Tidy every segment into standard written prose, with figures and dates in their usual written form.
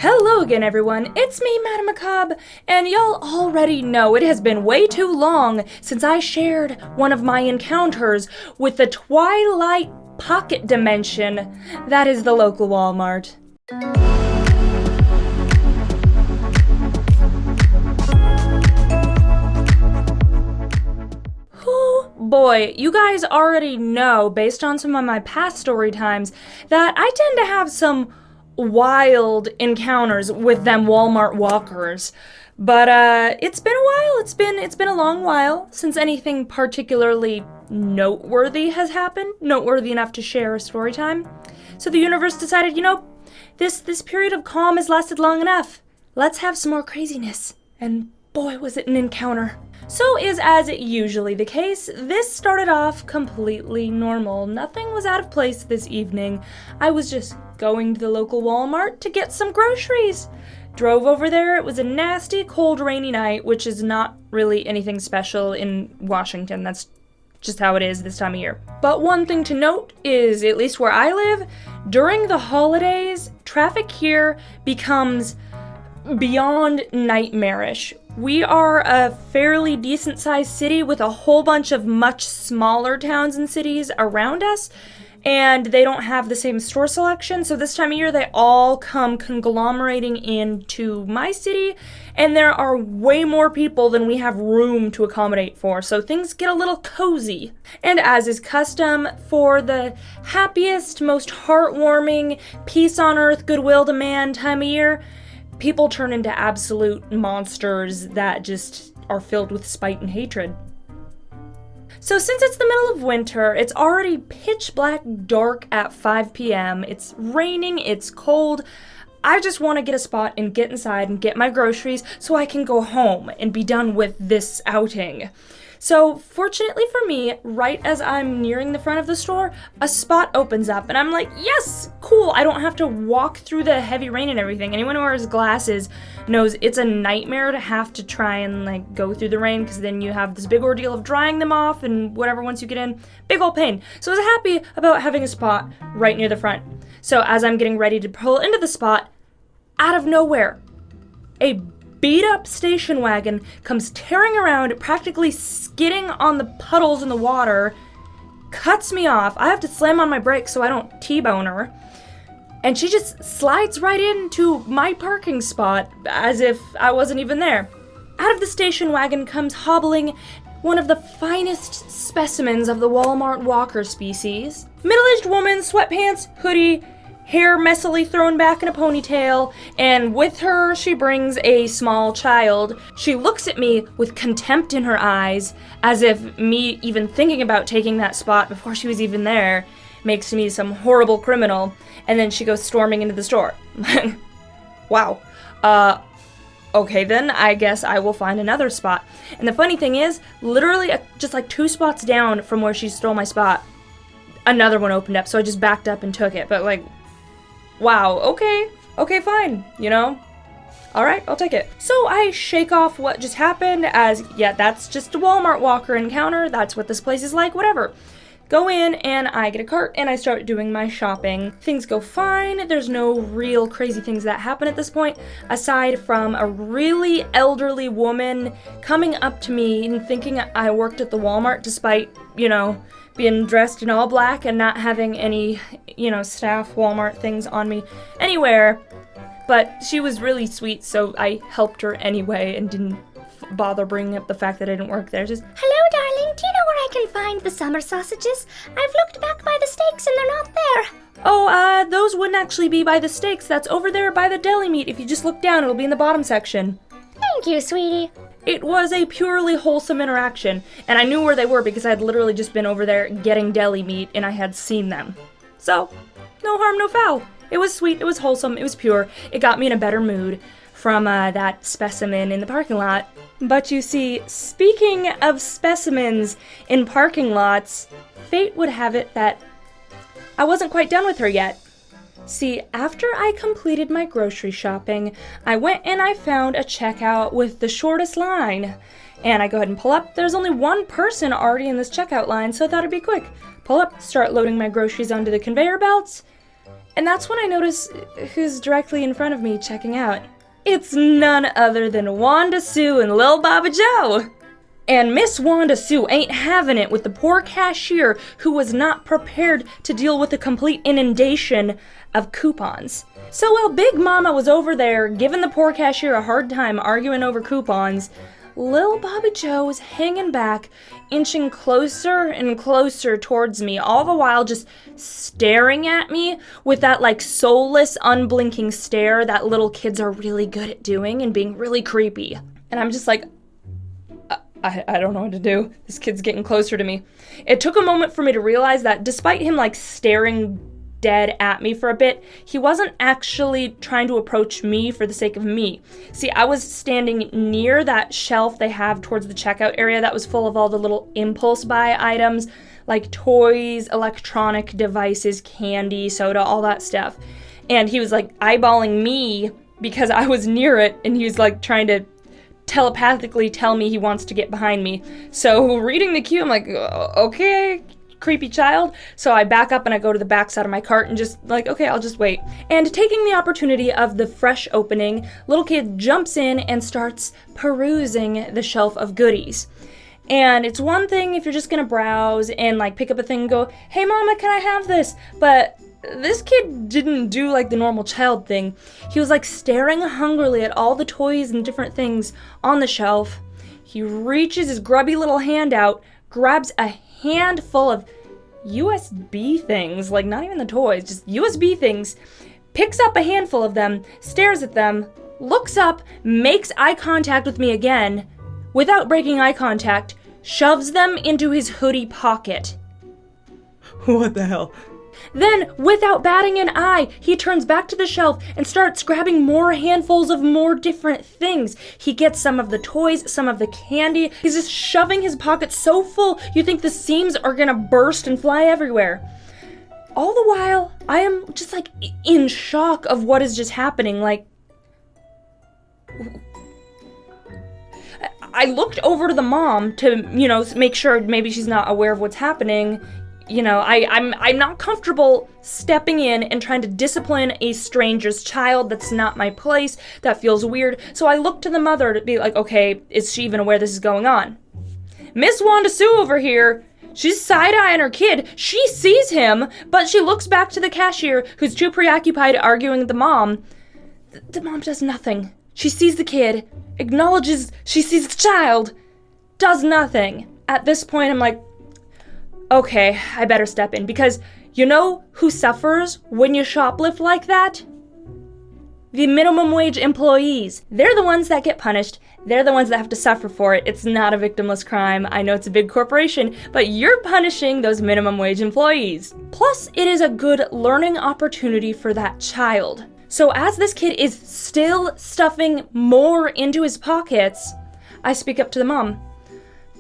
Hello again, everyone. It's me, MadameMacabre, and y'all already know it has been way too long since I shared one of my encounters with the Twilight Pocket Dimension that is the local Walmart. Boy, you guys already know, based on some of my past story times, that I tend to have some wild encounters with them Walmart walkers. But it's been a while. It's been a long while since anything particularly noteworthy has happened, noteworthy enough to share a story time. So the universe decided, this period of calm has lasted long enough. Let's have some more craziness. And boy, was it an encounter. So is as usually the case, this started off completely normal. Nothing was out of place this evening. I was just going to the local Walmart to get some groceries. Drove over there. It was a nasty, cold, rainy night, which is not really anything special in Washington. That's just how it is this time of year. But one thing to note is, at least where I live, during the holidays, traffic here becomes beyond nightmarish. We are a fairly decent-sized city with a whole bunch of much smaller towns and cities around us, and they don't have the same store selection, so this time of year they all come conglomerating into my city, and there are way more people than we have room to accommodate for, so things get a little cozy. And as is custom, for the happiest, most heartwarming, peace on earth, goodwill to man time of year, people turn into absolute monsters that just are filled with spite and hatred. So since it's the middle of winter, it's already pitch black dark at 5 p.m., it's raining, it's cold, I just want to get a spot and get inside and get my groceries so I can go home and be done with this outing. So fortunately for me, right as I'm nearing the front of the store, a spot opens up and I'm like, yes, cool, I don't have to walk through the heavy rain and everything. Anyone who wears glasses knows it's a nightmare to have to try and go through the rain, because then you have this big ordeal of drying them off and whatever once you get in, big old pain. So I was happy about having a spot right near the front. So as I'm getting ready to pull into the spot, out of nowhere, a beat-up station wagon comes tearing around, practically skidding on the puddles in the water, cuts me off. I have to slam on my brakes so I don't T-bone her, and she just slides right into my parking spot as if I wasn't even there. Out of the station wagon comes hobbling one of the finest specimens of the Walmart walker species. Middle-aged woman, sweatpants, hoodie, hair messily thrown back in a ponytail, and with her she brings a small child. She looks at me with contempt in her eyes, as if me even thinking about taking that spot before she was even there makes me some horrible criminal, and then she goes storming into the store. Wow. Okay then, I guess I will find another spot. And the funny thing is, literally just 2 spots down from where she stole my spot, another one opened up, so I just backed up and took it, but wow, okay, fine, Alright, I'll take it. So I shake off what just happened as, yeah, that's just a Walmart walker encounter, that's what this place is like, whatever. Go in, and I get a cart, and I start doing my shopping. Things go fine, there's no real crazy things that happen at this point, aside from a really elderly woman coming up to me and thinking I worked at the Walmart despite, being dressed in all black and not having any, staff Walmart things on me anywhere. But she was really sweet, so I helped her anyway and didn't bother bringing up the fact that I didn't work there. Just, hello, darling, do you know where I can find the summer sausages? I've looked back by the steaks and they're not there. Oh, those wouldn't actually be by the steaks. That's over there by the deli meat. If you just look down, it'll be in the bottom section. Thank you, sweetie. It was a purely wholesome interaction, and I knew where they were because I had literally just been over there getting deli meat, and I had seen them. So, no harm, no foul. It was sweet, it was wholesome, it was pure. It got me in a better mood from that specimen in the parking lot. But you see, speaking of specimens in parking lots, fate would have it that I wasn't quite done with her yet. See, after I completed my grocery shopping, I went and I found a checkout with the shortest line. And I go ahead and pull up. There's only one person already in this checkout line, so I thought it'd be quick. Pull up, start loading my groceries onto the conveyor belts, And that's when I notice who's directly in front of me checking out. It's none other than Wanda Sue and Lil Baba Joe. And Miss Wanda Sue ain't having it with the poor cashier who was not prepared to deal with a complete inundation of coupons. So while Big Mama was over there giving the poor cashier a hard time arguing over coupons, Lil Baba Joe was hanging back, inching closer and closer towards me, all the while just staring at me with that like soulless, unblinking stare that little kids are really good at doing and being really creepy. And I'm just like, I don't know what to do. This kid's getting closer to me. It took a moment for me to realize that despite him like staring dead at me for a bit, he wasn't actually trying to approach me for the sake of me. See, I was standing near that shelf they have towards the checkout area that was full of all the little impulse buy items, like toys, electronic devices, candy, soda, all that stuff. And he was like eyeballing me because I was near it, and he was like trying to telepathically tell me he wants to get behind me. So reading the cue, I'm like, okay, creepy child. So I back up and I go to the back side of my cart and just like, okay, I'll just wait. And taking the opportunity of the fresh opening, little kid jumps in and starts perusing the shelf of goodies. And it's one thing if you're just gonna browse and like pick up a thing and go, hey mama, can I have this? But this kid didn't do like the normal child thing. He was like staring hungrily at all the toys and different things on the shelf. He reaches his grubby little hand out, grabs a handful of USB things, like not even the toys, just USB things, picks up a handful of them, stares at them, looks up, makes eye contact with me again, without breaking eye contact, shoves them into his hoodie pocket. What the hell? Then, without batting an eye, he turns back to the shelf and starts grabbing more handfuls of more different things. He gets some of the toys, some of the candy. He's just shoving his pockets so full, you think the seams are gonna burst and fly everywhere. All the while, I am just like in shock of what is just happening. Like, I looked over to the mom to, make sure maybe she's not aware of what's happening. I'm not comfortable stepping in and trying to discipline a stranger's child. That's not my place. That feels weird. So I look to the mother to be like, okay, is she even aware this is going on? Miss Wanda Sue over here, she's side-eyeing her kid. She sees him, but she looks back to the cashier who's too preoccupied arguing with the mom. The mom does nothing. She sees the kid, acknowledges she sees the child, does nothing. At this point, I'm like, okay, I better step in, because you know who suffers when you shoplift like that? The minimum wage employees. They're the ones that get punished. They're the ones that have to suffer for it. It's not a victimless crime. I know it's a big corporation, but you're punishing those minimum wage employees. Plus, it is a good learning opportunity for that child. So as this kid is still stuffing more into his pockets, I speak up to the mom.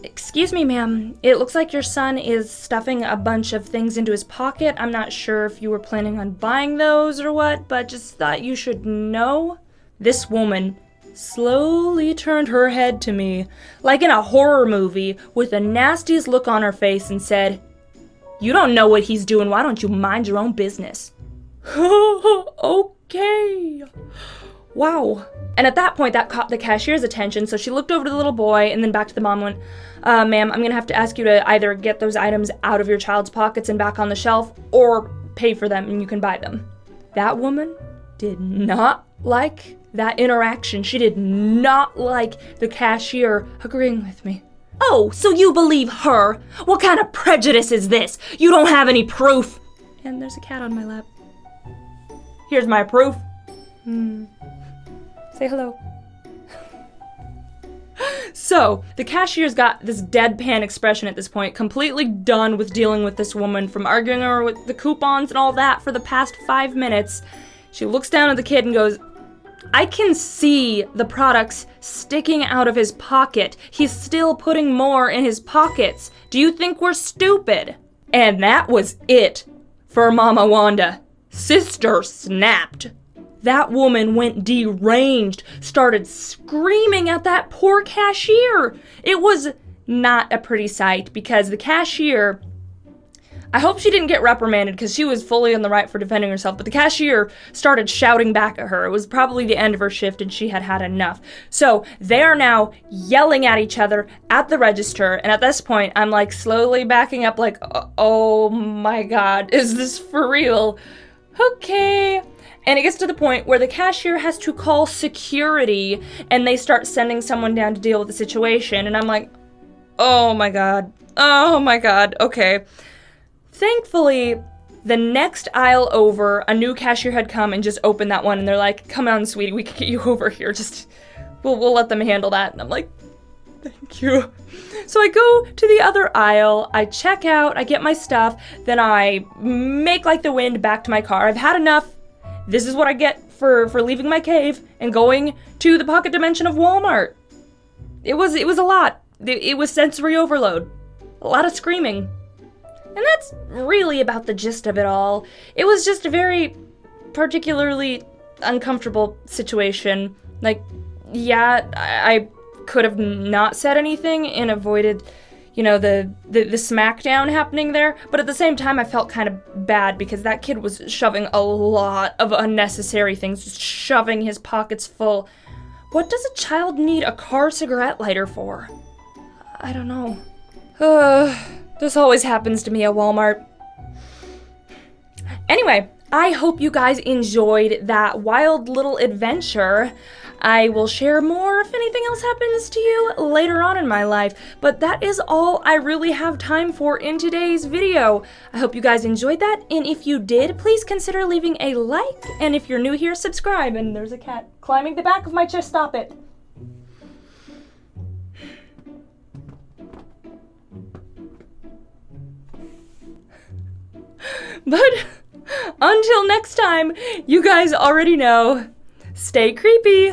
Excuse me, ma'am. It looks like your son is stuffing a bunch of things into his pocket. I'm not sure if you were planning on buying those or what, but just thought you should know. This woman slowly turned her head to me, like in a horror movie, with the nastiest look on her face and said, "You don't know what he's doing. Why don't you mind your own business?" Okay. Wow. And at that point, that caught the cashier's attention, so she looked over to the little boy and then back to the mom and went, ma'am, I'm gonna have to ask you to either get those items out of your child's pockets and back on the shelf, or pay for them and you can buy them. That woman did not like that interaction. She did not like the cashier agreeing with me. Oh, so you believe her? What kind of prejudice is this? You don't have any proof. And there's a cat on my lap. Here's my proof. Say hello. So, the cashier's got this deadpan expression at this point, completely done with dealing with this woman, from arguing her with the coupons and all that for the past 5 minutes. She looks down at the kid and goes, I can see the products sticking out of his pocket. He's still putting more in his pockets. Do you think we're stupid? And that was it for Mama Wanda. Sister snapped. That woman went deranged, started screaming at that poor cashier. It was not a pretty sight, because the cashier, I hope she didn't get reprimanded because she was fully in the right for defending herself, but the cashier started shouting back at her. It was probably the end of her shift and she had had enough. So they are now yelling at each other at the register, and at this point, I'm like slowly backing up like, oh my god, is this for real? Okay. And it gets to the point where the cashier has to call security and they start sending someone down to deal with the situation. And I'm like, oh my god, okay. Thankfully, the next aisle over, a new cashier had come and just opened that one. And they're like, come on, sweetie, we can get you over here. Just, we'll let them handle that. And I'm like, thank you. So I go to the other aisle, I check out, I get my stuff, then I make like the wind back to my car. I've had enough. This is what I get for leaving my cave and going to the pocket dimension of Walmart. It was a lot. It was sensory overload. A lot of screaming. And that's really about the gist of it all. It was just a very particularly uncomfortable situation. Like, yeah, I could have not said anything and avoided, you know, the smackdown happening there, but at the same time I felt kind of bad because that kid was shoving a lot of unnecessary things, just shoving his pockets full. What does a child need a car cigarette lighter for? I don't know. This always happens to me at Walmart. Anyway, I hope you guys enjoyed that wild little adventure. I will share more if anything else happens to you later on in my life, but that is all I really have time for in today's video. I hope you guys enjoyed that, and if you did, please consider leaving a like, and if you're new here, subscribe. And there's a cat climbing the back of my chair, stop it. But until next time, you guys already know, stay creepy.